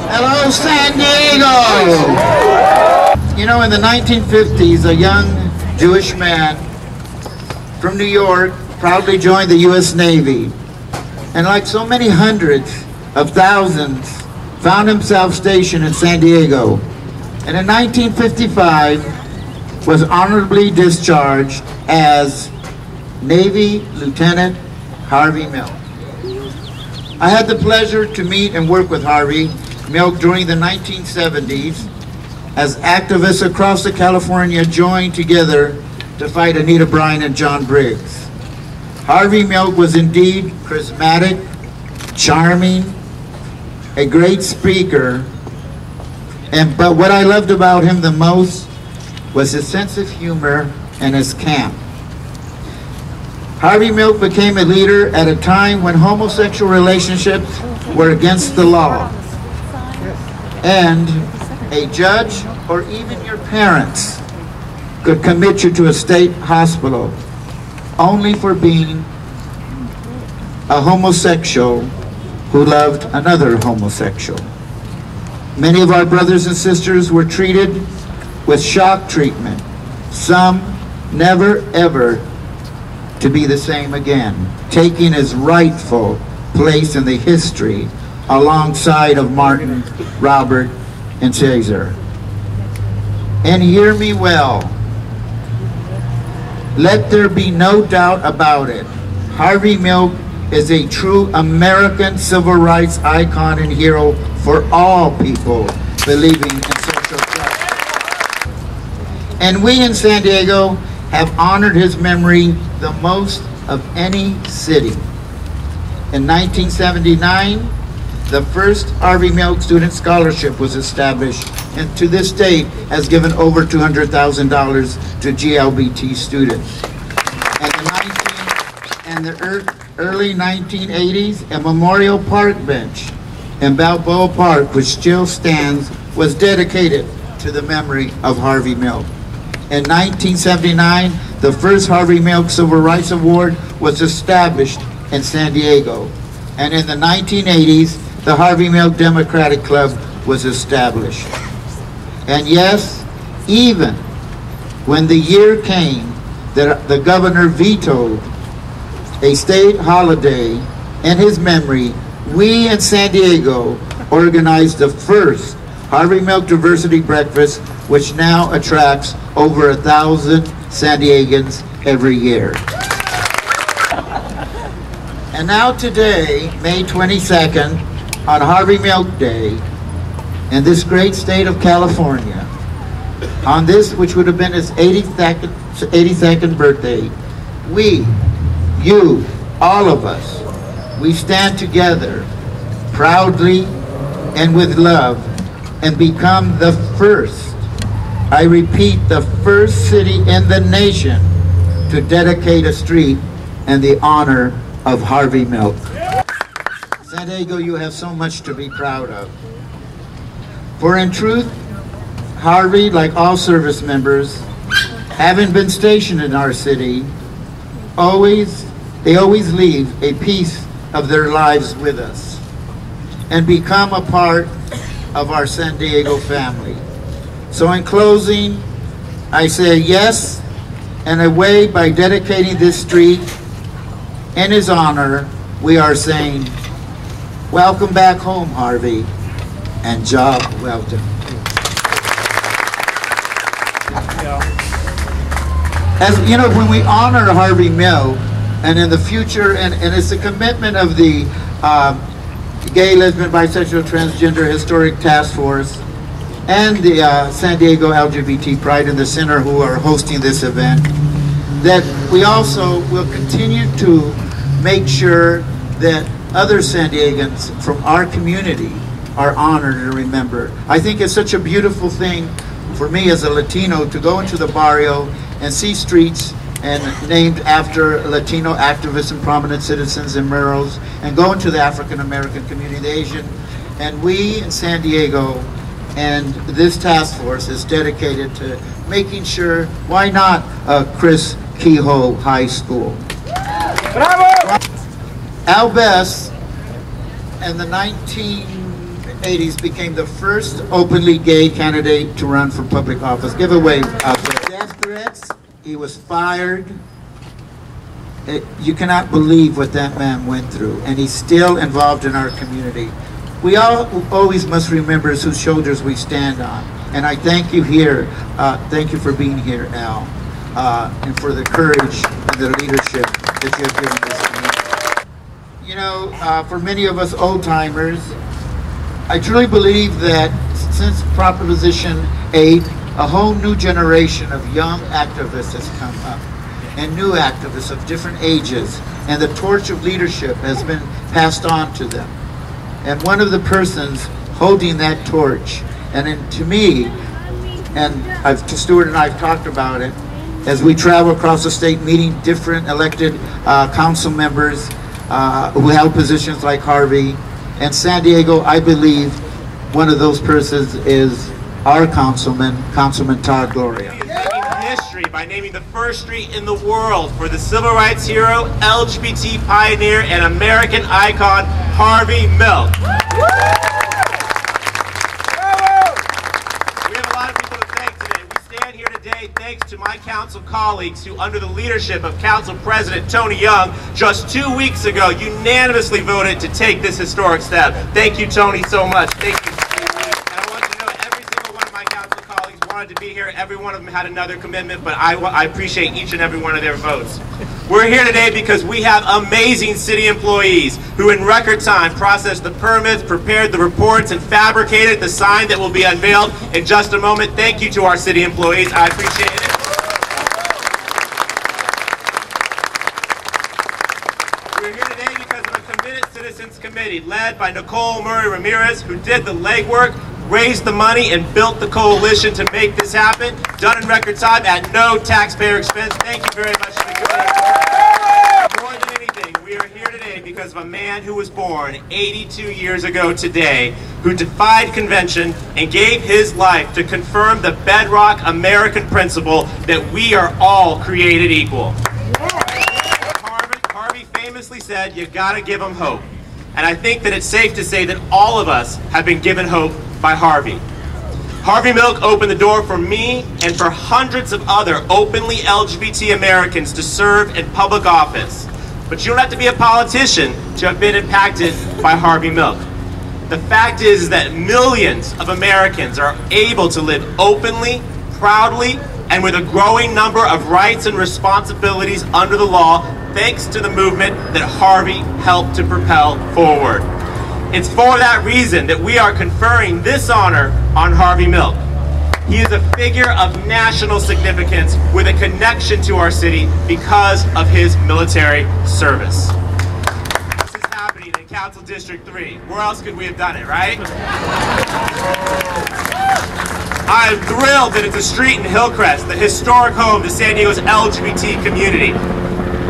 Hello, San Diego! You know, in the 1950s, a young Jewish man from New York proudly joined the U.S. Navy. And like so many hundreds of thousands, found himself stationed in San Diego. And in 1955, was honorably discharged as Navy Lieutenant Harvey Milk. I had the pleasure to meet and work with Harvey Milk during the 1970s as activists across the California joined together to fight Anita Bryant and John Briggs. Harvey Milk was indeed charismatic, charming, a great speaker, but what I loved about him the most was his sense of humor and his camp. Harvey Milk became a leader at a time when homosexual relationships were against the law. And a judge or even your parents could commit you to a state hospital only for being a homosexual who loved another homosexual. Many of our brothers and sisters were treated with shock treatment, some never ever to be the same again, taking his rightful place in the history alongside of Martin, Robert, and Caesar. And hear me well, let there be no doubt about it, Harvey Milk is a true American civil rights icon and hero for all people believing in social justice. And we in San Diego have honored his memory the most of any city. In 1979, the first Harvey Milk Student Scholarship was established, and to this date has given over $200,000 to GLBT students. In the early 1980s, a memorial park bench in Balboa Park, which still stands, was dedicated to the memory of Harvey Milk. In 1979, the first Harvey Milk Civil Rights Award was established in San Diego. And in the 1980s, the Harvey Milk Democratic Club was established. And yes, even when the year came that the governor vetoed a state holiday in his memory, we in San Diego organized the first Harvey Milk Diversity Breakfast, which now attracts over 1,000 San Diegans every year. And now today, May 22nd, on Harvey Milk Day, in this great state of California, on this which would have been his 82nd birthday, we, you, all of us, we stand together proudly and with love and become the first, I repeat, the first city in the nation to dedicate a street in the honor of Harvey Milk. San Diego, you have so much to be proud of. For in truth, Harvey, like all service members, having been stationed in our city, they always leave a piece of their lives with us and become a part of our San Diego family. So in closing, I say yes, in a way, by dedicating this street in his honor, we are saying, welcome back home, Harvey, and job well done. As you know, when we honor Harvey Milk, and in the future, and it's a commitment of the Gay, Lesbian, Bisexual, Transgender Historic Task Force and the San Diego LGBT Pride in the Center, who are hosting this event, that we also will continue to make sure that other San Diegans from our community are honored and remembered. I think it's such a beautiful thing for me as a Latino to go into the barrio and see streets and named after Latino activists and prominent citizens and murals, and go into the African American community, the Asian, and we in San Diego And this task force is dedicated to making sure, why not Chris Kehoe High School? Bravo! Al Best in the 1980s became the first openly gay candidate to run for public office. Give away out there. Death threats, he was fired. You cannot believe what that man went through, and he's still involved in our community. We all always must remember whose shoulders we stand on, and I thank you here. Thank you for being here, Al, and for the courage and the leadership that you have given this community. You know, for many of us old-timers, I truly believe that since Proposition 8, a whole new generation of young activists has come up, and new activists of different ages, and the torch of leadership has been passed on to them. And one of the persons holding that torch, and to me, and Stuart and I have talked about it, as we travel across the state meeting different elected council members who held positions like Harvey, and San Diego, I believe one of those persons is our Councilman Todd Gloria. History by naming the first street in the world for the civil rights hero, LGBT pioneer, and American icon, Harvey Milk. We have a lot of people to thank today. We stand here today thanks to my council colleagues who, under the leadership of Council President Tony Young, just 2 weeks ago unanimously voted to take this historic step. Thank you, Tony, so much. Thank you. To be here. Every one of them had another commitment, but I appreciate each and every one of their votes. We're here today because we have amazing city employees who in record time processed the permits, prepared the reports, and fabricated the sign that will be unveiled in just a moment. Thank you to our city employees. I appreciate it. We're here today because of a committed citizens committee led by Nicole Murray Ramirez, who did the legwork, raised the money, and built the coalition to make this happen, done in record time at no taxpayer expense. Thank you very much to the committee. More than anything, we are here today because of a man who was born 82 years ago today, who defied convention and gave his life to confirm the bedrock American principle that we are all created equal. Harvey famously said, "You gotta give them hope." And I think that it's safe to say that all of us have been given hope by Harvey. Harvey Milk opened the door for me and for hundreds of other openly LGBT Americans to serve in public office. But you don't have to be a politician to have been impacted by Harvey Milk. The fact is that millions of Americans are able to live openly, proudly, and with a growing number of rights and responsibilities under the law, thanks to the movement that Harvey helped to propel forward. It's for that reason that we are conferring this honor on Harvey Milk. He is a figure of national significance with a connection to our city because of his military service. This is happening in Council District 3. Where else could we have done it, right? I'm thrilled that it's a street in Hillcrest, the historic home to San Diego's LGBT community.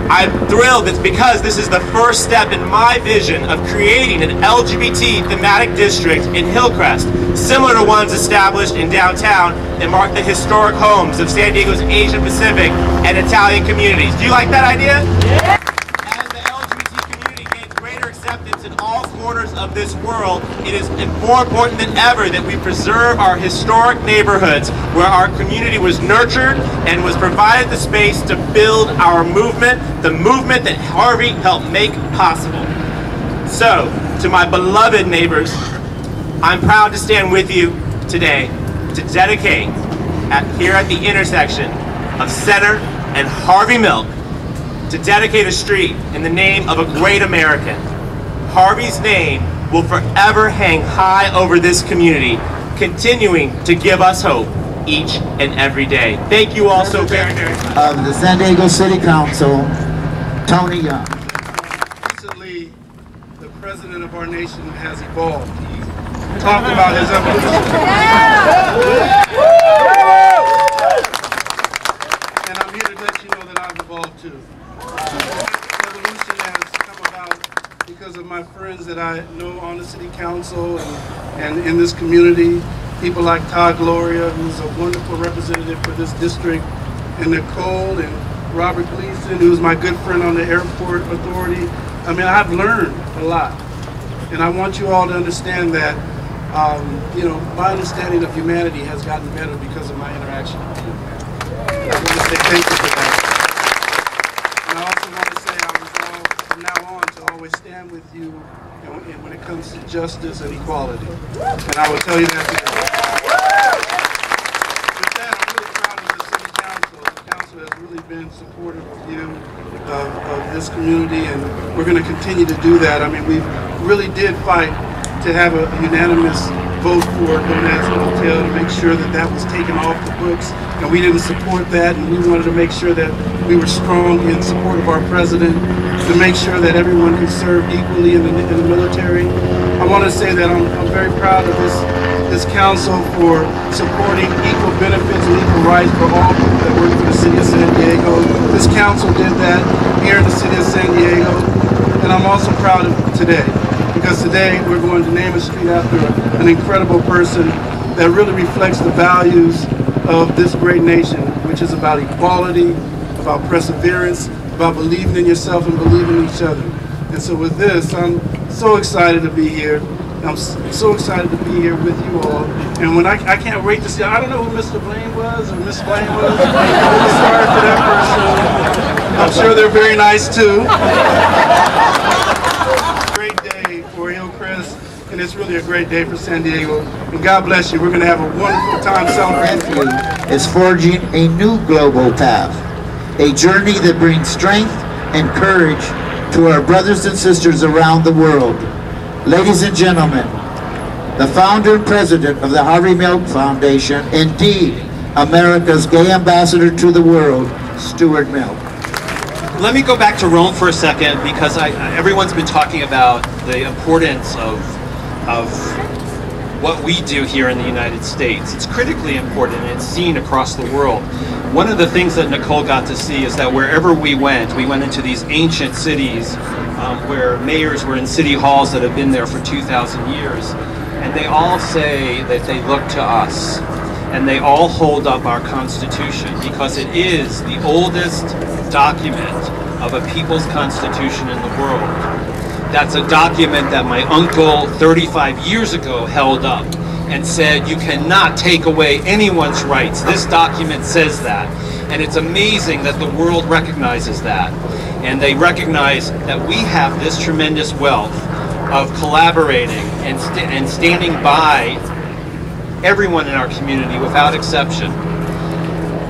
I'm thrilled it's because this is the first step in my vision of creating an LGBT thematic district in Hillcrest, similar to ones established in downtown that mark the historic homes of San Diego's Asian Pacific and Italian communities. Do you like that idea? Yeah. As the LGBT community gains greater acceptance in all corners of this world, it is more important than ever that we preserve our historic neighborhoods where our community was nurtured and was provided the space to build our movement, the movement that Harvey helped make possible. So, to my beloved neighbors, I'm proud to stand with you today to dedicate, here at the intersection of Center and Harvey Milk, to dedicate a street in the name of a great American. Harvey's name will forever hang high over this community, continuing to give us hope each and every day. Thank you all so very, very much. Of the San Diego City Council, Tony Young. Recently, the president of our nation has evolved. He talked about his evolution. And I'm here to let you know that I've evolved too. Evolution has come about because of my friends that I know on the city council and in this community. people like Todd Gloria, who's a wonderful representative for this district, and Nicole and Robert Gleason, who's my good friend on the airport authority. I mean, I've learned a lot. And I want you all to understand that, you know, my understanding of humanity has gotten better because of my interaction with you. And I want to say thank you for that. And I also want to say I resolve from now on to always stand with you, you know, when it comes to justice and equality. And I will tell you that today. With that, I'm really proud of the City Council. The Council has really been supportive of you, of this community, and we're going to continue to do that. I mean, we really did fight to have a unanimous vote for Gomez Hotel to make sure that that was taken off the books, and we didn't support that, and we wanted to make sure that we were strong in support of our president, to make sure that everyone could serve equally in the military. I want to say that I'm very proud of this council for supporting equal benefits and equal rights for all people that work for the city of San Diego. This council did that here in the city of San Diego, and I'm also proud of today, because today we're going to name a street after an incredible person that really reflects the values of this great nation, which is about equality, about perseverance, about believing in yourself and believing in each other. And so with this, I'm so excited to be here. I'm so excited to be here with you all. And when I can't wait to see, I don't know who Mr. Blaine was or Miss Blaine was. I'm sorry for that person. I'm sure they're very nice too. Great day for Hillcrest, and it's really a great day for San Diego. And God bless you. We're going to have a wonderful time celebrating. Is forging a new global path, a journey that brings strength and courage to our brothers and sisters around the world. Ladies and gentlemen, the founder and president of the Harvey Milk Foundation, indeed America's gay ambassador to the world, Stuart Milk. Let me go back to Rome for a second, because everyone's been talking about the importance of what we do here in the United States. It's critically important, and it's seen across the world. One of the things that Nicole got to see is that wherever we went into these ancient cities where mayors were in city halls that have been there for 2,000 years, and they all say that they look to us, and they all hold up our Constitution, because it is the oldest document of a people's constitution in the world. That's a document that my uncle 35 years ago held up and said, you cannot take away anyone's rights. This document says that. And it's amazing that the world recognizes that. And they recognize that we have this tremendous wealth of collaborating and standing by everyone in our community without exception.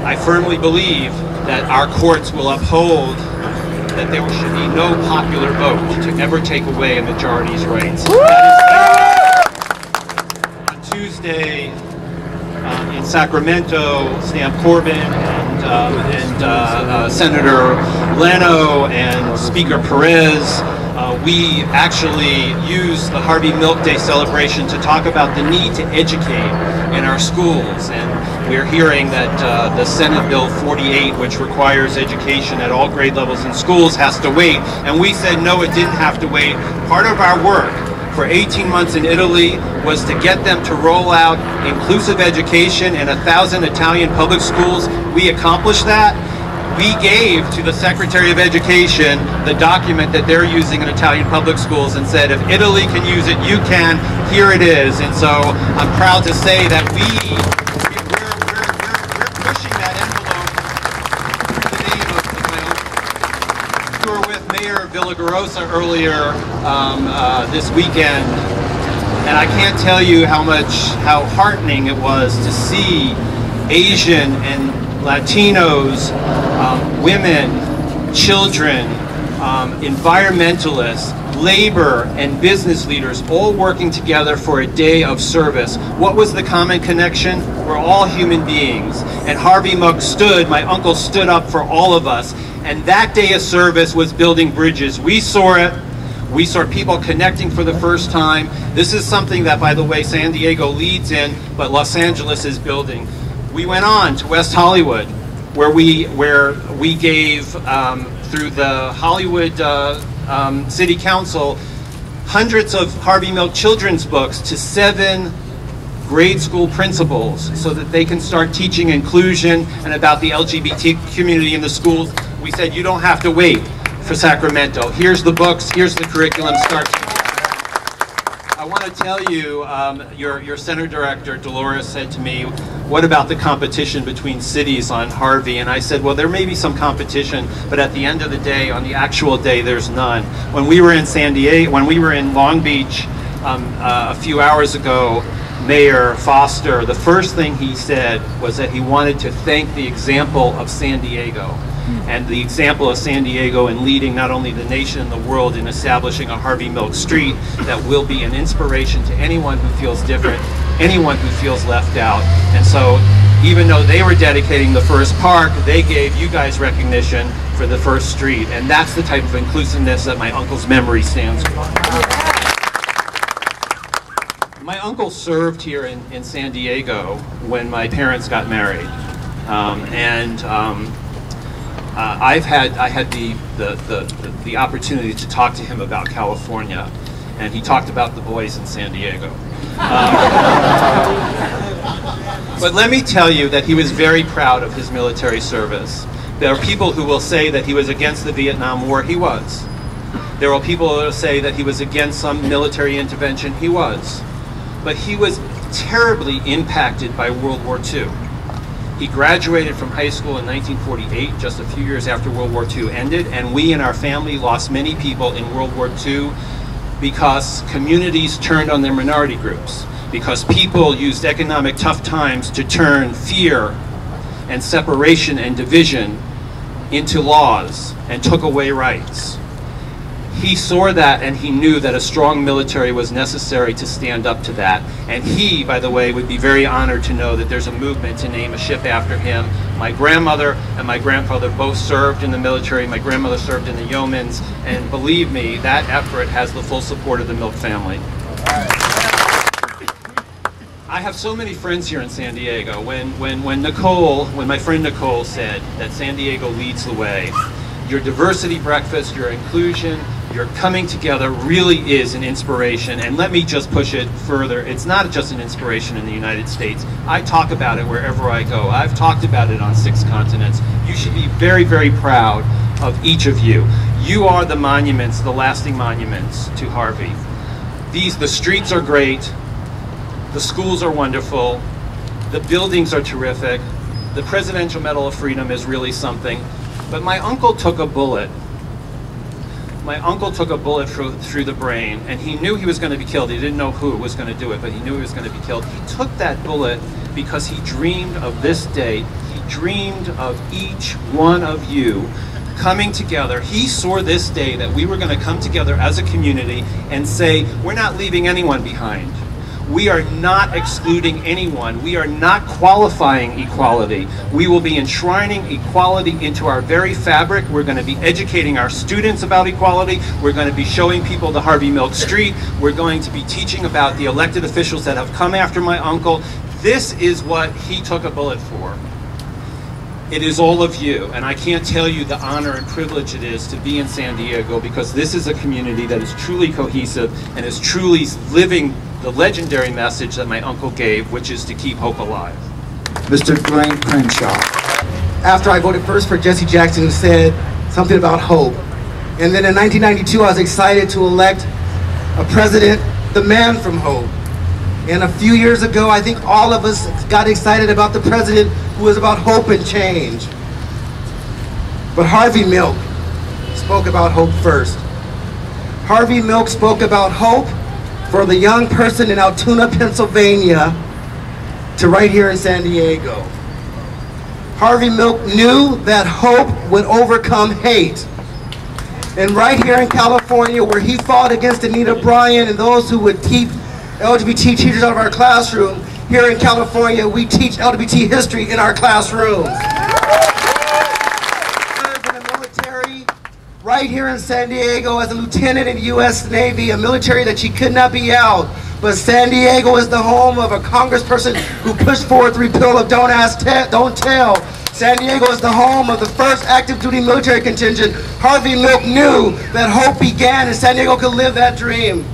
I firmly believe that our courts will uphold that there should be no popular vote to ever take away a majority's rights. On Tuesday in Sacramento, Stan Corbin and Senator Leno and Speaker Perez, we actually used the Harvey Milk Day celebration to talk about the need to educate in our schools. And we're hearing that the Senate Bill 48, which requires education at all grade levels in schools, has to wait. And we said, no, it didn't have to wait. Part of our work for 18 months in Italy was to get them to roll out inclusive education in 1,000 Italian public schools. We accomplished that. We gave to the Secretary of Education the document that they're using in Italian public schools and said, if Italy can use it, you can. Here it is. And so I'm proud to say that we're pushing that envelope in the name of my uncle. We were with Mayor Villagrosa earlier this weekend, and I can't tell you how heartening it was to see Asian and Latinos, women, children, environmentalists, labor, and business leaders all working together for a day of service. What was the common connection? We're all human beings. And Harvey Milk my uncle stood up for all of us. And that day of service was building bridges. We saw it. We saw people connecting for the first time. This is something that, by the way, San Diego leads in, but Los Angeles is building. We went on to West Hollywood, where we gave, through the Hollywood City Council, hundreds of Harvey Milk children's books to 7 grade school principals so that they can start teaching inclusion and about the LGBT community in the schools. We said, you don't have to wait for Sacramento. Here's the books, here's the curriculum, start teaching. I want to tell you, your center director, Dolores, said to me, what about the competition between cities on Harvey? And I said, well, there may be some competition, but at the end of the day, on the actual day, there's none. When we were in San Diego, when we were in Long Beach a few hours ago, Mayor Foster, the first thing he said was that he wanted to thank the example of San Diego. And the example of San Diego in leading not only the nation and the world in establishing a Harvey Milk Street that will be an inspiration to anyone who feels different, anyone who feels left out. And so even though they were dedicating the first park, they gave you guys recognition for the first street. And that's the type of inclusiveness that my uncle's memory stands for. My uncle served here in San Diego when my parents got married. I had the opportunity to talk to him about California, and he talked about the boys in San Diego. But let me tell you that he was very proud of his military service. There are people who will say that he was against the Vietnam War. He was. There are people who will say that he was against some military intervention. He was. But he was terribly impacted by World War II. He graduated from high school in 1948, just a few years after World War II ended, and we in our family lost many people in World War II because communities turned on their minority groups, because people used economic tough times to turn fear and separation and division into laws and took away rights. He saw that, and he knew that a strong military was necessary to stand up to that. And he, by the way, would be very honored to know that there's a movement to name a ship after him. My grandmother and my grandfather both served in the military. My grandmother served in the Yeomans, and believe me, that effort has the full support of the Milk family. I have so many friends here in San Diego. When my friend Nicole said that San Diego leads the way, your diversity breakfast, your inclusion, your coming together really is an inspiration. And let me just push it further. It's not just an inspiration in the United States. I talk about it wherever I go. I've talked about it on 6 continents. You should be very, very proud of each of you. You are the monuments, the lasting monuments to Harvey. The streets are great. The schools are wonderful. The buildings are terrific. The Presidential Medal of Freedom is really something. But my uncle took a bullet. My uncle took a bullet through the brain, and he knew he was going to be killed. He didn't know who was going to do it, but he knew he was going to be killed. He took that bullet because he dreamed of this day. He dreamed of each one of you coming together. He saw this day that we were going to come together as a community and say, we're not leaving anyone behind. We are not excluding anyone. We are not qualifying equality. We will be enshrining equality into our very fabric. We're going to be educating our students about equality. We're going to be showing people the Harvey Milk Street. We're going to be teaching about the elected officials that have come after my uncle. This is what he took a bullet for. It is all of you, and I can't tell you the honor and privilege it is to be in San Diego, because this is a community that is truly cohesive and is truly living the legendary message that my uncle gave, which is to keep hope alive. Mr. Dwayne Crenshaw. After I voted first for Jesse Jackson, who said something about hope. And then in 1992, I was excited to elect a president, the man from hope. And a few years ago, I think all of us got excited about the president who was about hope and change. But Harvey Milk spoke about hope first. Harvey Milk spoke about hope for the young person in Altoona, Pennsylvania, to right here in San Diego. Harvey Milk knew that hope would overcome hate. And right here in California, where he fought against Anita Bryant and those who would keep LGBT teachers out of our classroom, here in California, we teach LGBT history in our classrooms. In the military, right here in San Diego, as a lieutenant in the U.S. Navy, a military that she could not be out. But San Diego is the home of a congressperson who pushed forward the repeal of Don't Ask, Don't Tell. San Diego is the home of the first active duty military contingent. Harvey Milk knew that hope began and San Diego could live that dream.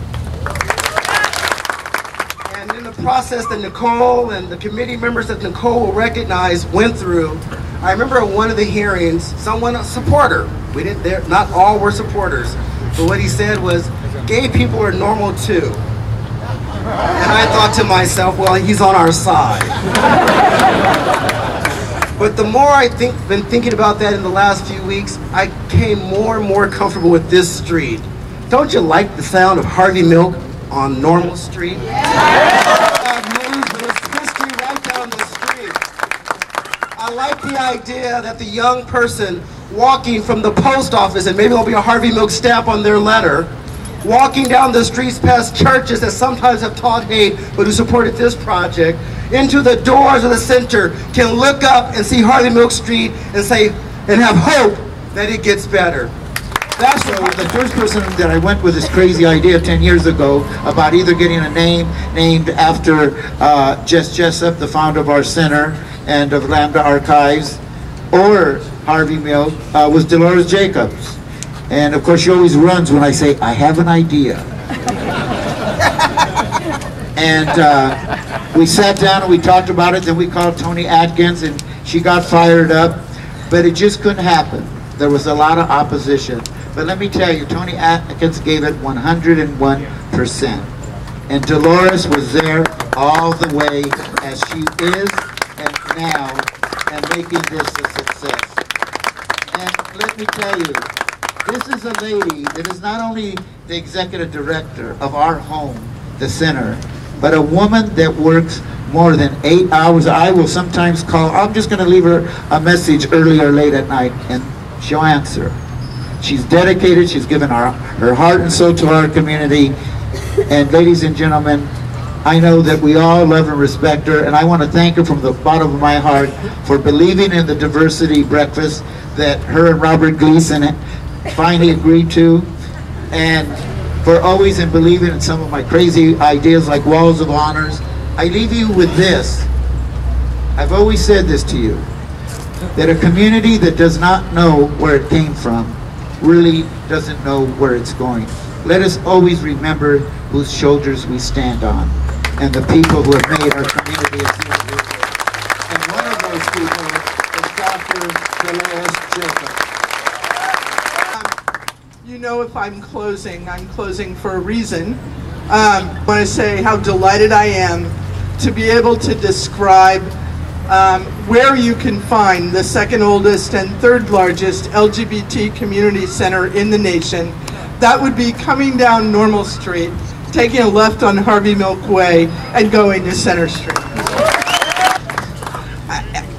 And in the process that Nicole and the committee members that Nicole will recognize went through, I remember at one of the hearings, someone, a supporter, not all were supporters, but what he said was, gay people are normal too. And I thought to myself, well, he's on our side. But the more been thinking about that in the last few weeks, I became more and more comfortable with this street. Don't you like the sound of Harvey Milk on Normal Street? There's history right down the street. I like the idea that the young person walking from the post office, and maybe there'll be a Harvey Milk stamp on their letter, walking down the streets past churches that sometimes have taught hate, but who supported this project, into the doors of the center, can look up and see Harvey Milk Street and say, and have hope that it gets better. That's so the first person that I went with this crazy idea 10 years ago about either getting a name named after Jess Jessup, the founder of our center and of Lambda Archives, or Harvey Milk, was Dolores Jacobs. And of course she always runs when I say, I have an idea. And we sat down and we talked about it, then we called Tony Atkins and she got fired up, but it just couldn't happen. There was a lot of opposition. But let me tell you, Tony Atkins gave it 101%. And Dolores was there all the way as she is and now, and making this a success. And let me tell you, this is a lady that is not only the executive director of our home, the center, but a woman that works more than 8 hours. I will sometimes call, I'm just going to leave her a message early or late at night, and she'll answer. She's dedicated, she's given her heart and soul to our community. And ladies and gentlemen, I know that we all love and respect her, and I want to thank her from the bottom of my heart for believing in the diversity breakfast that her and Robert Gleason finally agreed to, and for always in believing in some of my crazy ideas like walls of honors. I leave you with this. I've always said this to you, that a community that does not know where it came from really doesn't know where it's going. Let us always remember whose shoulders we stand on, and the people who have made our community a beautiful. And one of those people is Dr. Dolores Jacobs. You know, if I'm closing for a reason. I want to say how delighted I am to be able to describe where you can find the second oldest and third largest LGBT community center in the nation. That would be coming down Normal Street, taking a left on Harvey Milk Way, and going to Center Street.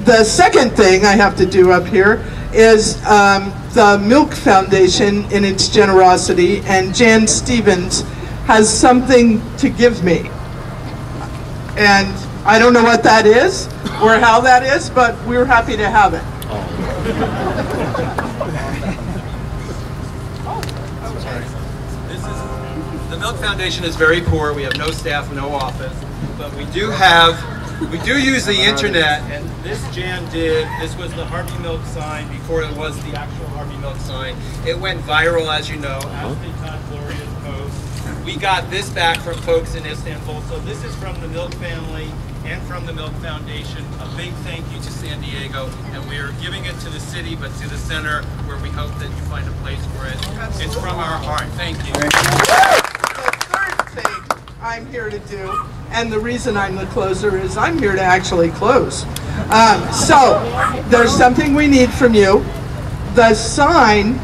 The second thing I have to do up here is the Milk Foundation in its generosity, and Jan Stevens has something to give me. And I don't know what that is or how that is, but we're happy to have it. The Milk Foundation is very poor. We have no staff, no office, but we do use the internet, and this Jan did. This was the Harvey Milk sign before it was the actual Harvey Milk sign. It went viral, as you know, as did Todd Gloria's post. We got this back from folks in Istanbul, so this is from the Milk family and from the Milk Foundation. A big thank you to San Diego, and we are giving it to the city, but to the center, where we hope that you find a place for it. It's from our heart. Thank you. The third thing I'm here to do, and the reason I'm the closer, is I'm here to actually close. So, there's something we need from you. The sign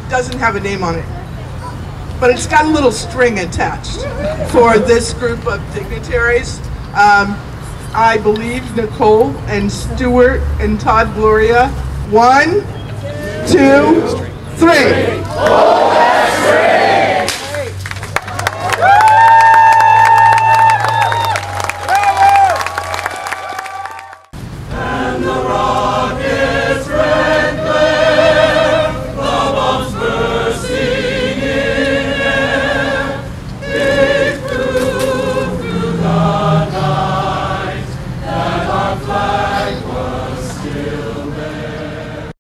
doesn't have a name on it, but it's got a little string attached for this group of dignitaries. I believe Nicole and Stuart and Todd Gloria. 1, 2, 3.